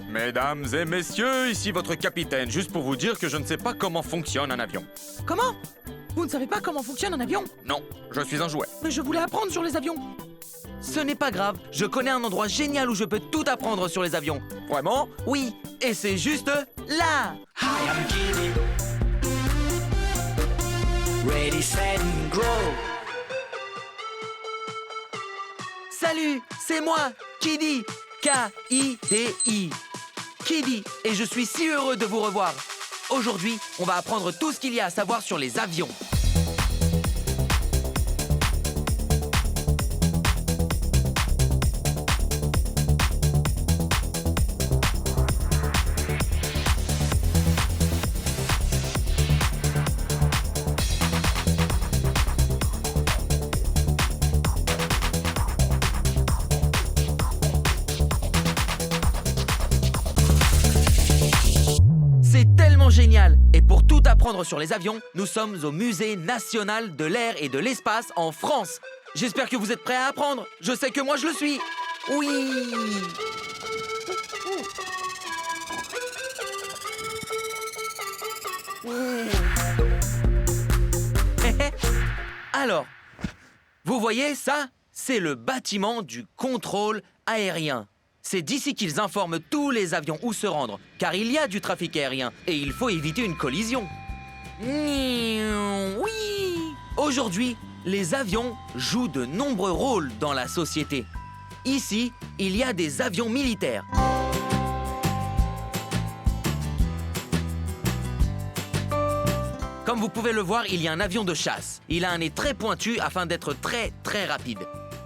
Mesdames et messieurs, ici votre capitaine, juste pour vous dire que je ne sais pas comment fonctionne un avion. Comment? Vous ne savez pas comment fonctionne un avion? Non, je suis un jouet. Mais je voulais apprendre sur les avions. Ce n'est pas grave, je connais un endroit génial où je peux tout apprendre sur les avions. Vraiment? Oui, et c'est juste là. Hi, I'm Kiddy. Ready, set, go. Salut, c'est moi, Kiddy. K-I-D-I. Kiddy, et je suis si heureux de vous revoir. Aujourd'hui, on va apprendre tout ce qu'il y a à savoir sur les avions. C'est tellement génial! Et pour tout apprendre sur les avions, nous sommes au Musée national de l'air et de l'espace en France. J'espère que vous êtes prêts à apprendre. Je sais que moi je le suis. Oui! Alors, vous voyez ça? C'est le bâtiment du contrôle aérien. C'est d'ici qu'ils informent tous les avions où se rendre, car il y a du trafic aérien et il faut éviter une collision. Oui! Aujourd'hui, les avions jouent de nombreux rôles dans la société. Ici, il y a des avions militaires. Comme vous pouvez le voir, il y a un avion de chasse. Il a un nez très pointu afin d'être très rapide.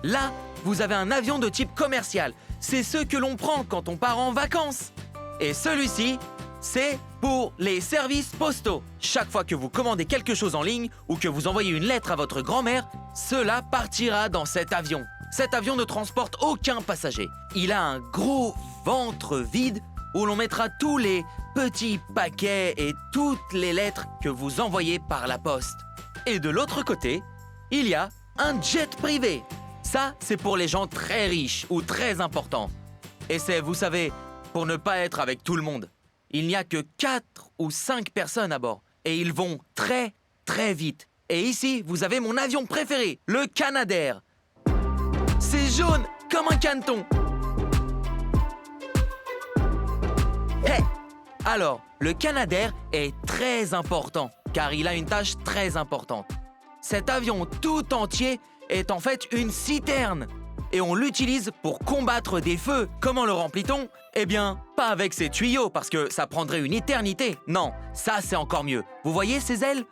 Là, vous avez un avion de type commercial. C'est ceux que l'on prend quand on part en vacances. Et celui-ci, c'est pour les services postaux. Chaque fois que vous commandez quelque chose en ligne ou que vous envoyez une lettre à votre grand-mère, cela partira dans cet avion. Cet avion ne transporte aucun passager. Il a un gros ventre vide où l'on mettra tous les petits paquets et toutes les lettres que vous envoyez par la poste. Et de l'autre côté, il y a un jet privé. Ça, c'est pour les gens très riches ou très importants. Et c'est, vous savez, pour ne pas être avec tout le monde. Il n'y a que 4 ou 5 personnes à bord. Et ils vont très vite. Et ici, vous avez mon avion préféré, le Canadair. C'est jaune comme un caneton. Hey! Alors, le Canadair est très important, car il a une tâche très importante. Cet avion tout entier est en fait une citerne. Et on l'utilise pour combattre des feux. Comment le remplit-on? Eh bien, pas avec ses tuyaux, parce que ça prendrait une éternité. Non, ça c'est encore mieux. Vous voyez ces ailes?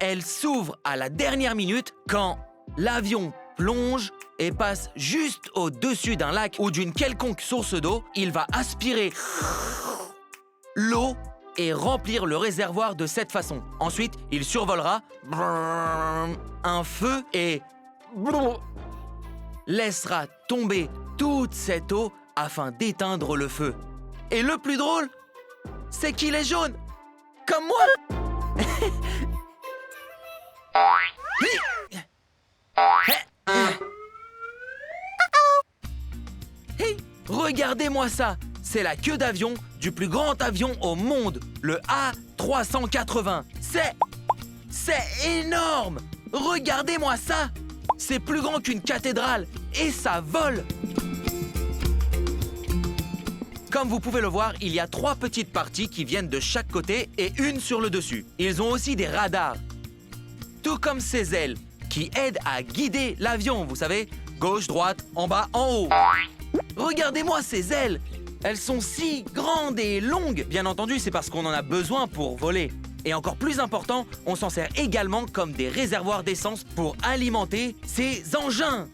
Elles s'ouvrent à la dernière minute quand l'avion plonge et passe juste au-dessus d'un lac ou d'une quelconque source d'eau. Il va aspirer l'eau et remplir le réservoir de cette façon. Ensuite, il survolera un feu et laissera tomber toute cette eau afin d'éteindre le feu. Et le plus drôle, c'est qu'il est jaune, comme moi. Hey, regardez-moi ça. C'est la queue d'avion du plus grand avion au monde, le A380. C'est énorme. Regardez-moi ça. C'est plus grand qu'une cathédrale et ça vole. Comme vous pouvez le voir, il y a 3 petites parties qui viennent de chaque côté et une sur le dessus. Ils ont aussi des radars, tout comme ces ailes qui aident à guider l'avion, vous savez, gauche, droite, en bas, en haut. Regardez-moi ces ailes. Elles sont si grandes et longues. Bien entendu, c'est parce qu'on en a besoin pour voler. Et encore plus important, on s'en sert également comme des réservoirs d'essence pour alimenter ces engins.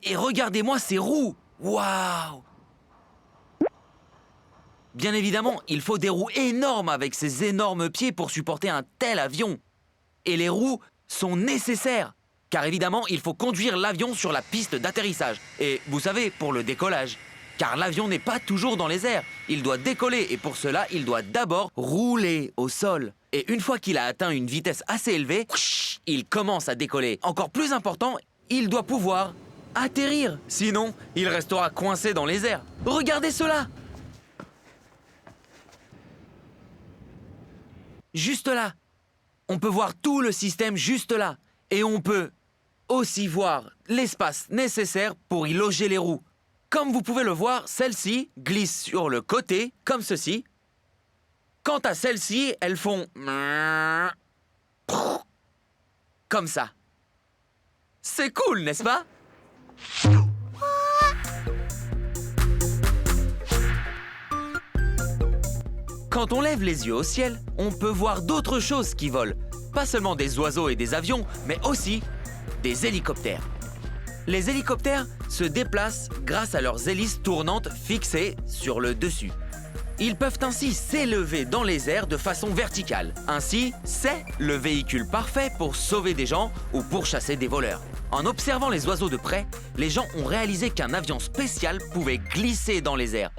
Et regardez-moi ces roues. Waouh! Bien évidemment, il faut des roues énormes avec ces énormes pieds pour supporter un tel avion. Et les roues sont nécessaires. Car évidemment, il faut conduire l'avion sur la piste d'atterrissage. Et vous savez, pour le décollage. car l'avion n'est pas toujours dans les airs. Il doit décoller et pour cela, il doit d'abord rouler au sol. Et une fois qu'il a atteint une vitesse assez élevée, il commence à décoller. Encore plus important, il doit pouvoir atterrir. Sinon, il restera coincé dans les airs. Regardez cela! Juste là. On peut voir tout le système juste là. Et on peut aussi voir l'espace nécessaire pour y loger les roues. Comme vous pouvez le voir, celles-ci glissent sur le côté, comme ceci. Quant à celles-ci, elles font comme ça. C'est cool, n'est-ce pas? Quand on lève les yeux au ciel, on peut voir d'autres choses qui volent. Pas seulement des oiseaux et des avions, mais aussi des hélicoptères. Les hélicoptères se déplacent grâce à leurs hélices tournantes fixées sur le dessus. Ils peuvent ainsi s'élever dans les airs de façon verticale. Ainsi, c'est le véhicule parfait pour sauver des gens ou pour chasser des voleurs. En observant les oiseaux de près, les gens ont réalisé qu'un avion spécial pouvait glisser dans les airs.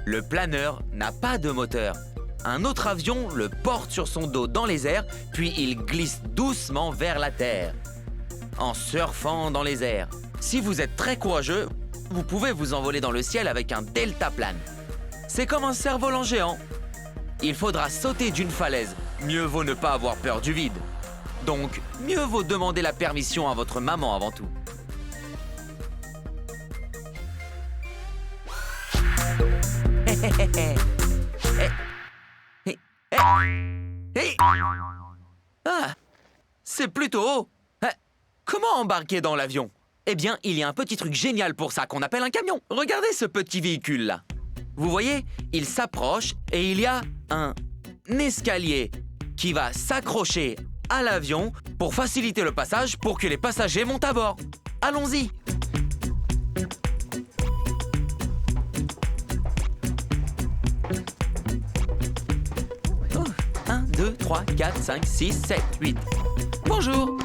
Le planeur n'a pas de moteur. Un autre avion le porte sur son dos dans les airs, puis il glisse doucement vers la terre, en surfant dans les airs. Si vous êtes très courageux, vous pouvez vous envoler dans le ciel avec un deltaplane. C'est comme un cerf-volant géant. Il faudra sauter d'une falaise. Mieux vaut ne pas avoir peur du vide. Donc, mieux vaut demander la permission à votre maman avant tout. Ah, c'est plutôt haut. Comment embarquer dans l'avion? Eh bien, il y a un petit truc génial pour ça qu'on appelle un camion. Regardez ce petit véhicule-là. Vous voyez, il s'approche et il y a un escalier qui va s'accrocher à l'avion pour faciliter le passage pour que les passagers montent à bord. Allons-y. 1, 2, 3, 4, 5, 6, 7, 8. Bonjour.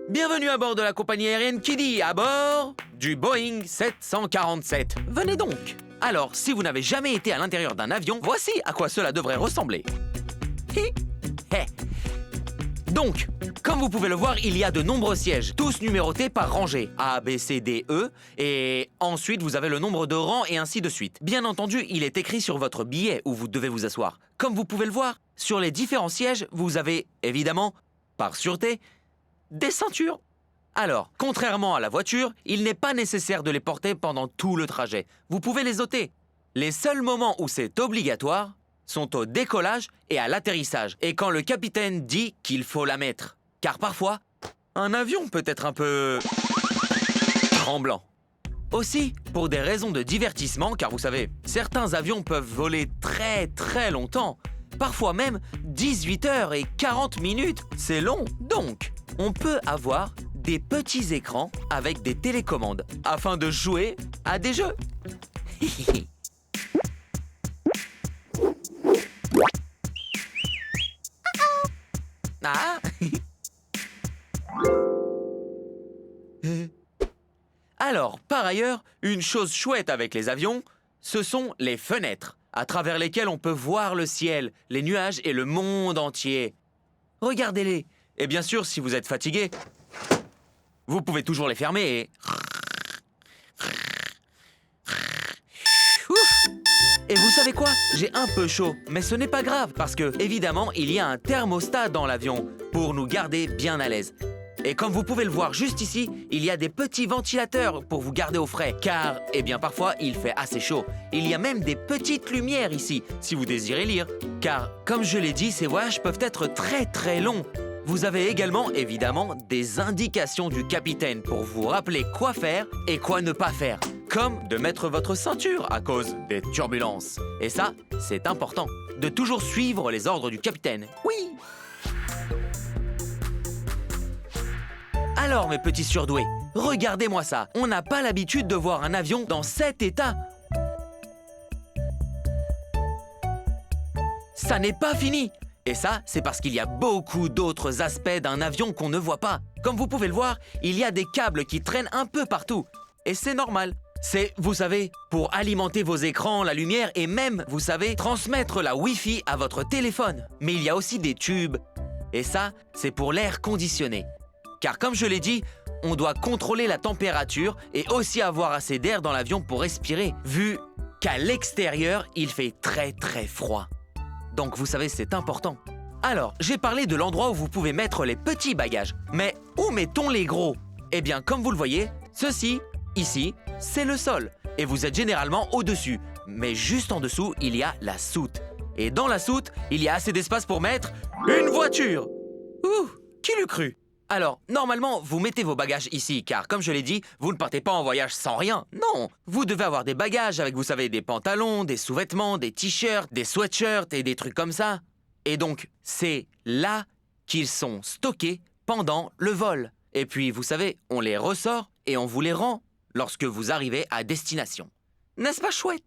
Bienvenue à bord de la compagnie aérienne Kiddy, à bord du Boeing 747. Venez donc. Alors, si vous n'avez jamais été à l'intérieur d'un avion, voici à quoi cela devrait ressembler. Donc, comme vous pouvez le voir, il y a de nombreux sièges, tous numérotés par rangée, A, B, C, D, E, et ensuite vous avez le nombre de rangs et ainsi de suite. Bien entendu, il est écrit sur votre billet où vous devez vous asseoir. Comme vous pouvez le voir, sur les différents sièges, vous avez, évidemment, par sûreté, des ceintures. Alors, contrairement à la voiture, il n'est pas nécessaire de les porter pendant tout le trajet. Vous pouvez les ôter. Les seuls moments où c'est obligatoire sont au décollage et à l'atterrissage. Et quand le capitaine dit qu'il faut la mettre. Car parfois, un avion peut être un peu tremblant. Aussi, pour des raisons de divertissement, car vous savez, certains avions peuvent voler très très longtemps. Parfois même 18 heures et 40 minutes. C'est long. Donc, on peut avoir des petits écrans avec des télécommandes afin de jouer à des jeux. Ah. Alors, par ailleurs, une chose chouette avec les avions, ce sont les fenêtres, à travers lesquelles on peut voir le ciel, les nuages et le monde entier. Regardez-les. Et bien sûr, si vous êtes fatigué, vous pouvez toujours les fermer et... Ouf. Et vous savez quoi? J'ai un peu chaud, mais ce n'est pas grave, parce que, évidemment, il y a un thermostat dans l'avion pour nous garder bien à l'aise. Et comme vous pouvez le voir juste ici, il y a des petits ventilateurs pour vous garder au frais, car, eh bien, parfois, il fait assez chaud. Il y a même des petites lumières ici, si vous désirez lire. Car, comme je l'ai dit, ces voyages peuvent être très très longs. Vous avez également, évidemment, des indications du capitaine pour vous rappeler quoi faire et quoi ne pas faire. Comme de mettre votre ceinture à cause des turbulences. Et ça, c'est important, de toujours suivre les ordres du capitaine. Oui! Alors, mes petits surdoués, regardez-moi ça. On n'a pas l'habitude de voir un avion dans cet état. Ça n'est pas fini. Et ça, c'est parce qu'il y a beaucoup d'autres aspects d'un avion qu'on ne voit pas. Comme vous pouvez le voir, il y a des câbles qui traînent un peu partout. Et c'est normal, C'est, vous savez, pour alimenter vos écrans, la lumière et même, vous savez, transmettre la Wi-Fi à votre téléphone. Mais il y a aussi des tubes. Et ça, c'est pour l'air conditionné. Car comme je l'ai dit, on doit contrôler la température et aussi avoir assez d'air dans l'avion pour respirer, vu qu'à l'extérieur, il fait très très froid. Donc vous savez, c'est important. Alors, j'ai parlé de l'endroit où vous pouvez mettre les petits bagages. Mais où mettons les gros? Eh bien, comme vous le voyez, ceci, ici, c'est le sol. Et vous êtes généralement au-dessus. Mais juste en dessous, il y a la soute. Et dans la soute, il y a assez d'espace pour mettre une voiture. Ouh, qui l'eût cru? Alors, normalement, vous mettez vos bagages ici, car comme je l'ai dit, vous ne partez pas en voyage sans rien. Non, vous devez avoir des bagages avec, vous savez, des pantalons, des sous-vêtements, des t-shirts, des sweatshirts et des trucs comme ça. Et donc, c'est là qu'ils sont stockés pendant le vol. Et puis, vous savez, on les ressort et on vous les rend lorsque vous arrivez à destination. N'est-ce pas chouette?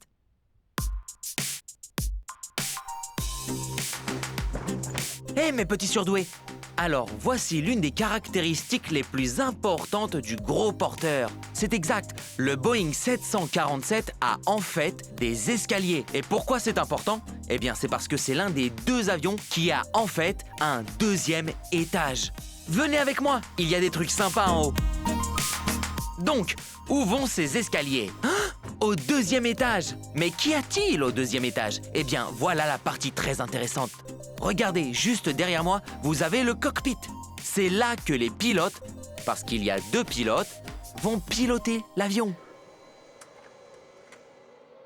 Hé, mes petits surdoués! Alors, voici l'une des caractéristiques les plus importantes du gros porteur. C'est exact, le Boeing 747 a en fait des escaliers. Et pourquoi c'est important? Eh bien, c'est parce que c'est l'un des 2 avions qui a en fait un 2e étage. Venez avec moi, il y a des trucs sympas en haut. Donc, où vont ces escaliers? Au 2e étage. Mais qu'y a-t-il au 2e étage? Eh bien, voilà la partie très intéressante. Regardez, juste derrière moi, vous avez le cockpit. C'est là que les pilotes, parce qu'il y a 2 pilotes, vont piloter l'avion.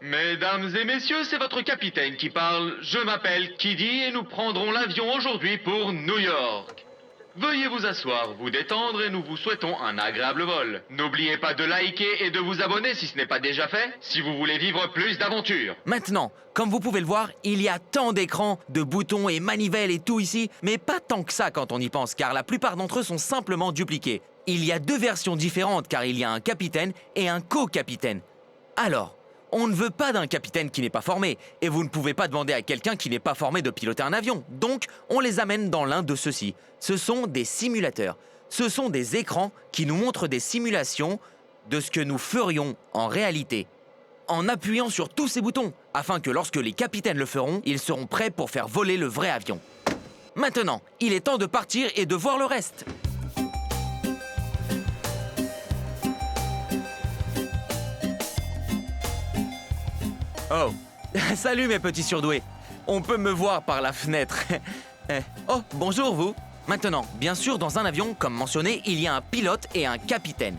Mesdames et messieurs, c'est votre capitaine qui parle. Je m'appelle Kiddy et nous prendrons l'avion aujourd'hui pour New York. Veuillez vous asseoir, vous détendre et nous vous souhaitons un agréable vol. N'oubliez pas de liker et de vous abonner si ce n'est pas déjà fait, si vous voulez vivre plus d'aventures. Maintenant, comme vous pouvez le voir, il y a tant d'écrans, de boutons et manivelles et tout ici, mais pas tant que ça quand on y pense, car la plupart d'entre eux sont simplement dupliqués. Il y a 2 versions différentes, car il y a un capitaine et un co-capitaine. Alors, on ne veut pas d'un capitaine qui n'est pas formé, et vous ne pouvez pas demander à quelqu'un qui n'est pas formé de piloter un avion. Donc, on les amène dans l'un de ceux-ci. Ce sont des simulateurs. Ce sont des écrans qui nous montrent des simulations de ce que nous ferions en réalité, en appuyant sur tous ces boutons, afin que lorsque les capitaines le feront, ils seront prêts pour faire voler le vrai avion. Maintenant, il est temps de partir et de voir le reste. Oh, salut mes petits surdoués. On peut me voir par la fenêtre. Oh, bonjour vous. Maintenant, bien sûr, dans un avion, comme mentionné, il y a un pilote et un capitaine.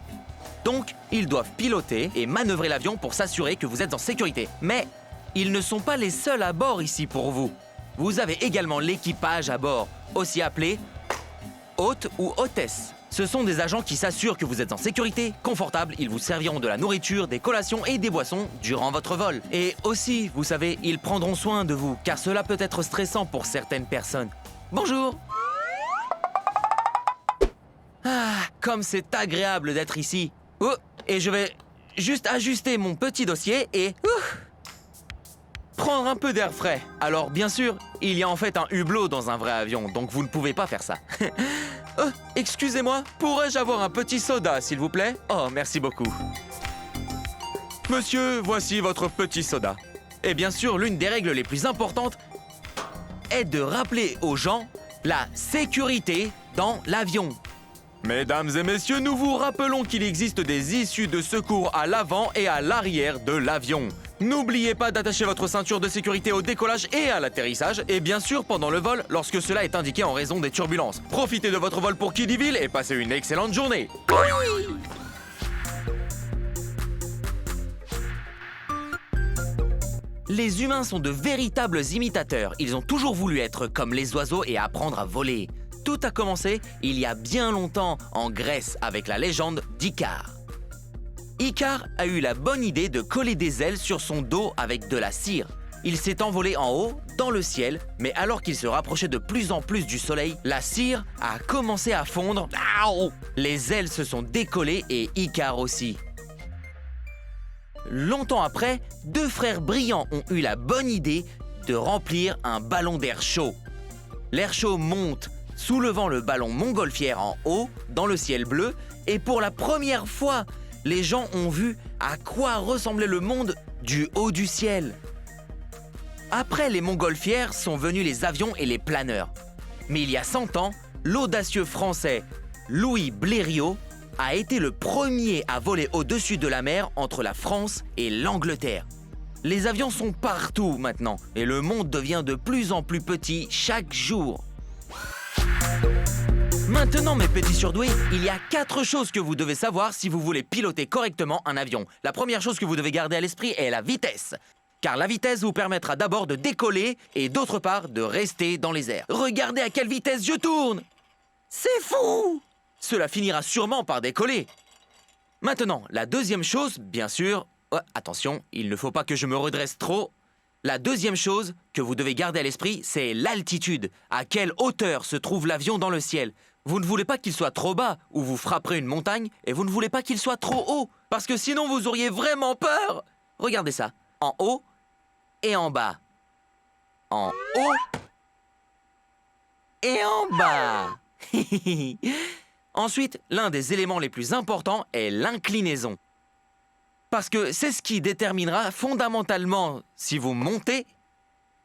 Donc, ils doivent piloter et manœuvrer l'avion pour s'assurer que vous êtes en sécurité. Mais ils ne sont pas les seuls à bord ici pour vous. Vous avez également l'équipage à bord, aussi appelé hôte ou hôtesse. Ce sont des agents qui s'assurent que vous êtes en sécurité, confortable, ils vous serviront de la nourriture, des collations et des boissons durant votre vol. Et aussi, vous savez, ils prendront soin de vous, car cela peut être stressant pour certaines personnes. Bonjour! Ah, comme c'est agréable d'être ici. Oh, et je vais juste ajuster mon petit dossier et... prendre un peu d'air frais. Alors, bien sûr, il y a en fait un hublot dans un vrai avion, donc vous ne pouvez pas faire ça. Excusez-moi, pourrais-je avoir un petit soda, s'il vous plaît? Oh, merci beaucoup. Monsieur, voici votre petit soda. Et bien sûr, l'une des règles les plus importantes est de rappeler aux gens la sécurité dans l'avion. Mesdames et messieurs, nous vous rappelons qu'il existe des issues de secours à l'avant et à l'arrière de l'avion. N'oubliez pas d'attacher votre ceinture de sécurité au décollage et à l'atterrissage, et bien sûr pendant le vol, lorsque cela est indiqué en raison des turbulences. Profitez de votre vol pour Kiddyville et passez une excellente journée. Oui! Les humains sont de véritables imitateurs. Ils ont toujours voulu être comme les oiseaux et apprendre à voler. Tout a commencé il y a bien longtemps en Grèce avec la légende d'Icare. Icare a eu la bonne idée de coller des ailes sur son dos avec de la cire. Il s'est envolé en haut, dans le ciel, mais alors qu'il se rapprochait de plus en plus du soleil, la cire a commencé à fondre. Les ailes se sont décollées et Icare aussi. Longtemps après, 2 frères brillants ont eu la bonne idée de remplir un ballon d'air chaud. L'air chaud monte, soulevant le ballon montgolfière en haut, dans le ciel bleu, et pour la première fois, les gens ont vu à quoi ressemblait le monde du haut du ciel. Après les montgolfières sont venus les avions et les planeurs. Mais il y a 100 ans, l'audacieux Français Louis Blériot a été le premier à voler au-dessus de la mer entre la France et l'Angleterre. Les avions sont partout maintenant et le monde devient de plus en plus petit chaque jour. Maintenant, mes petits surdoués, il y a 4 choses que vous devez savoir si vous voulez piloter correctement un avion. La première chose que vous devez garder à l'esprit est la vitesse. Car la vitesse vous permettra d'abord de décoller et d'autre part de rester dans les airs. Regardez à quelle vitesse je tourne! C'est fou! Cela finira sûrement par décoller. Maintenant, la deuxième chose, bien sûr... Oh, attention, il ne faut pas que je me redresse trop. La deuxième chose que vous devez garder à l'esprit, c'est l'altitude. À quelle hauteur se trouve l'avion dans le ciel? Vous ne voulez pas qu'il soit trop bas ou vous frapperez une montagne et vous ne voulez pas qu'il soit trop haut parce que sinon vous auriez vraiment peur. Regardez ça, en haut et en bas. En haut et en bas. Ensuite, l'un des éléments les plus importants est l'inclinaison. Parce que c'est ce qui déterminera fondamentalement si vous montez,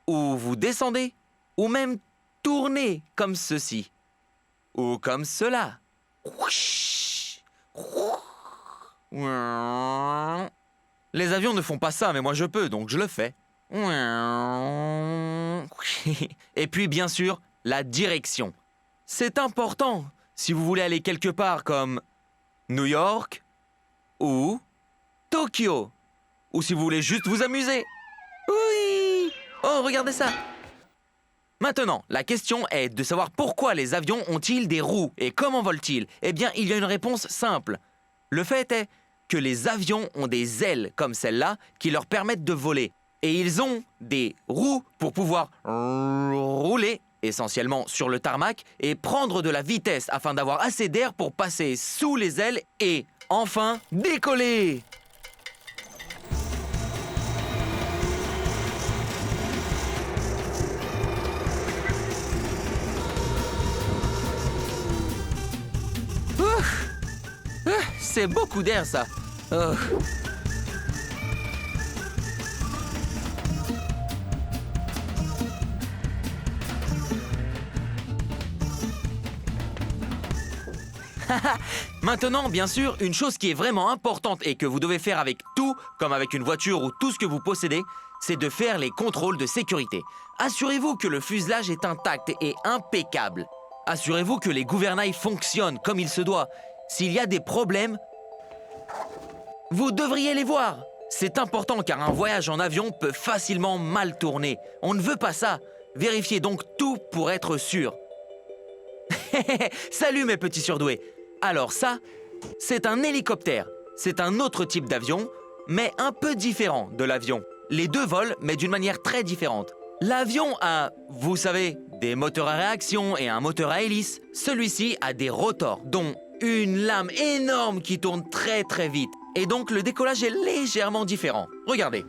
ou vous descendez, ou même tournez comme ceci, ou comme cela. Les avions ne font pas ça, mais moi je peux, donc je le fais. Et puis bien sûr, la direction. C'est important si vous voulez aller quelque part comme New York ou Tokyo. Ou si vous voulez juste vous amuser. Oui! Oh, regardez ça! Maintenant, la question est de savoir pourquoi les avions ont-ils des roues et comment volent-ils? Eh bien, il y a une réponse simple. Le fait est que les avions ont des ailes comme celle-là qui leur permettent de voler. Et ils ont des roues pour pouvoir rouler essentiellement sur le tarmac et prendre de la vitesse afin d'avoir assez d'air pour passer sous les ailes et, enfin, décoller! C'est beaucoup d'air, ça. Maintenant, bien sûr, une chose qui est vraiment importante et que vous devez faire avec tout, comme avec une voiture ou tout ce que vous possédez, c'est de faire les contrôles de sécurité. Assurez-vous que le fuselage est intact et impeccable. Assurez-vous que les gouvernails fonctionnent comme il se doit. S'il y a des problèmes, vous devriez les voir. C'est important car un voyage en avion peut facilement mal tourner. On ne veut pas ça. Vérifiez donc tout pour être sûr. Salut mes petits surdoués. Alors ça, c'est un hélicoptère. C'est un autre type d'avion, mais un peu différent de l'avion. Les deux volent, mais d'une manière très différente. L'avion a, vous savez, des moteurs à réaction et un moteur à hélice. Celui-ci a des rotors, dont une lame énorme qui tourne très très vite. Et donc le décollage est légèrement différent. Regardez.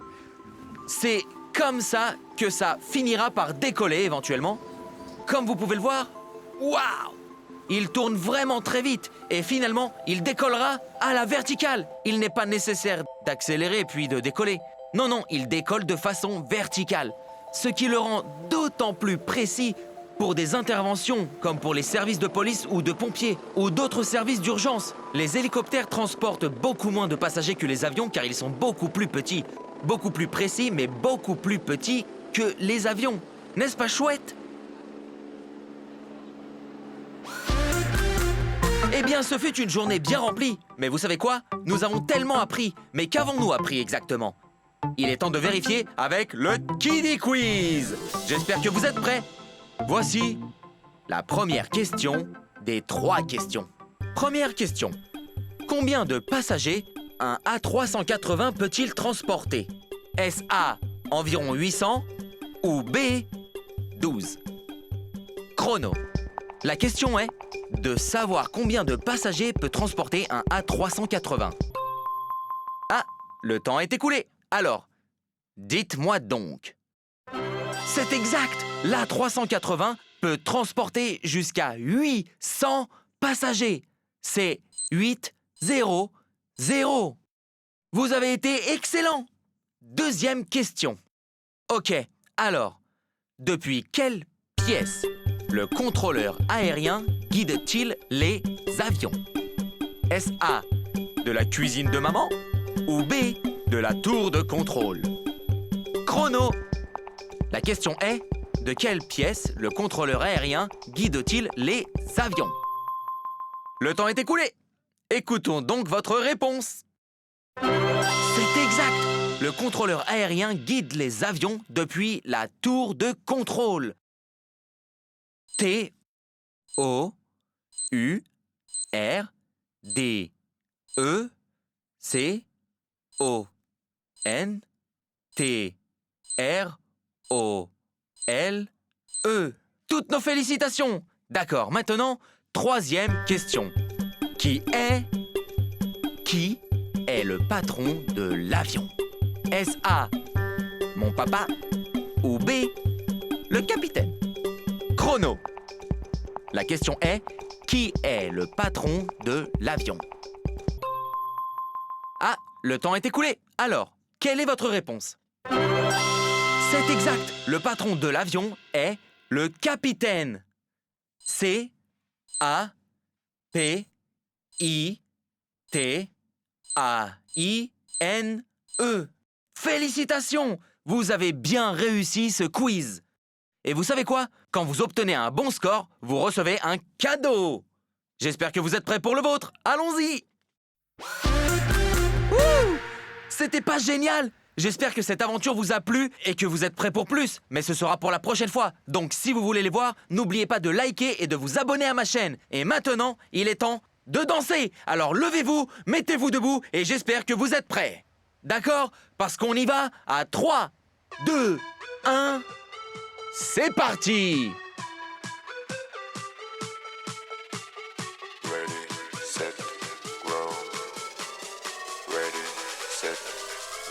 C'est comme ça que ça finira par décoller éventuellement. Comme vous pouvez le voir, waouh! Il tourne vraiment très vite et finalement, il décollera à la verticale. Il n'est pas nécessaire d'accélérer puis de décoller. Non, non, il décolle de façon verticale. Ce qui le rend d'autant plus précis pour des interventions comme pour les services de police ou de pompiers ou d'autres services d'urgence. Les hélicoptères transportent beaucoup moins de passagers que les avions car ils sont beaucoup plus petits. Beaucoup plus précis, mais beaucoup plus petits que les avions. N'est-ce pas chouette? Eh bien, ce fut une journée bien remplie. Mais vous savez quoi? Nous avons tellement appris. Mais qu'avons-nous appris exactement? Il est temps de vérifier avec le Kiddie Quiz. J'espère que vous êtes prêts. Voici la première question des 3 questions. Première question. Combien de passagers un A380 peut-il transporter? Est-ce A, environ 800 ou B, 12? Chrono. La question est de savoir combien de passagers peut transporter un A380. Ah, le temps est écoulé. Alors, dites-moi donc. C'est exact. L'A380 peut transporter jusqu'à 800 passagers. C'est 800. Vous avez été excellent. Deuxième question. Ok, alors, depuis quelle pièce le contrôleur aérien guide-t-il les avions? Est-ce A, de la cuisine de maman ou B, de la tour de contrôle? Chrono. La question est, de quelle pièce le contrôleur aérien guide-t-il les avions? Le temps est écoulé. Écoutons donc votre réponse. C'est exact. Le contrôleur aérien guide les avions depuis la tour de contrôle. T O U R D E C O N T R O L E. Toutes nos félicitations. D'accord, maintenant, troisième question. Qui est le patron de l'avion? Est-ce A, mon papa, ou B, le capitaine? Chrono. La question est, qui est le patron de l'avion? Ah, le temps est écoulé. Alors, quelle est votre réponse? C'est exact. Le patron de l'avion est le capitaine. C A P I T A I N E. Félicitations! Vous avez bien réussi ce quiz. Et vous savez quoi? Quand vous obtenez un bon score, vous recevez un cadeau. J'espère que vous êtes prêts pour le vôtre. Allons-y! Ouh! C'était pas génial? J'espère que cette aventure vous a plu et que vous êtes prêts pour plus. Mais ce sera pour la prochaine fois. Donc si vous voulez les voir, n'oubliez pas de liker et de vous abonner à ma chaîne. Et maintenant, il est temps de danser. Alors levez-vous, mettez-vous debout et j'espère que vous êtes prêts. D'accord? Parce qu'on y va à 3, 2, 1... C'est parti! Ready, set, grow. Ready, set,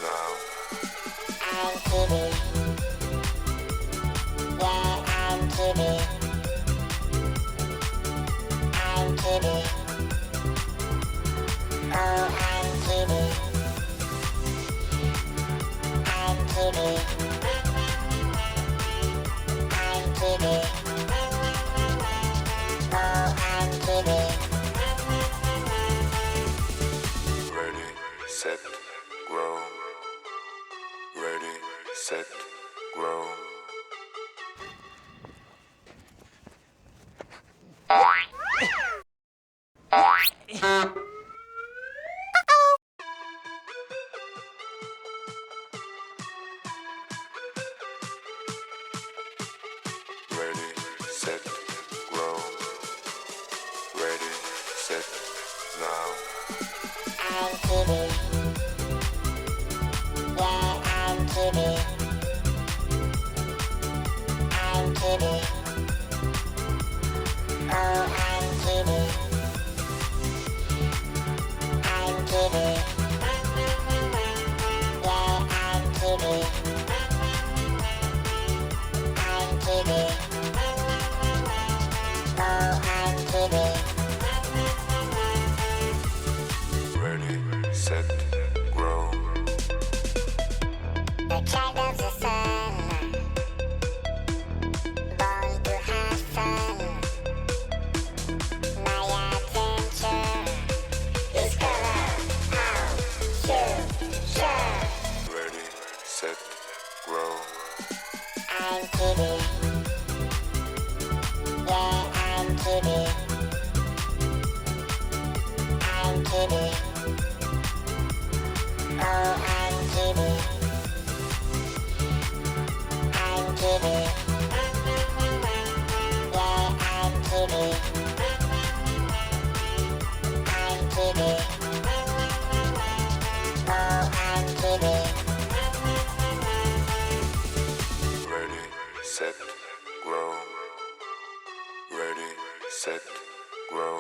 now. I'm Kitty. Yeah, I'm Kitty. I'm Kitty. Oh, I'm Kitty. I'm Kitty. I'm Kitty. Oh, I'm Kitty. Ready, set, grow. Ready, set, grow. Ready, set, grow. Ready, set, now. I'm Kitty. Yeah, I'm Kitty. I'm Kitty. Oh, I'm Kitty. I'm Kitty. Yeah, I'm Kitty. I'm Kitty. Oh, I'm Kitty. Ready, set, grow. The child of the sun, born to have fun. My adventure is color, how, sure. Ready, set, grow. I'm Kitty. Yeah, I'm Kitty. I'm Kitty. Oh, I'm Kitty. I'm Kitty. Yeah, I'm Kitty. I'm Kitty. Oh, I'm Kitty. Ready, set, grow. Ready, set, grow.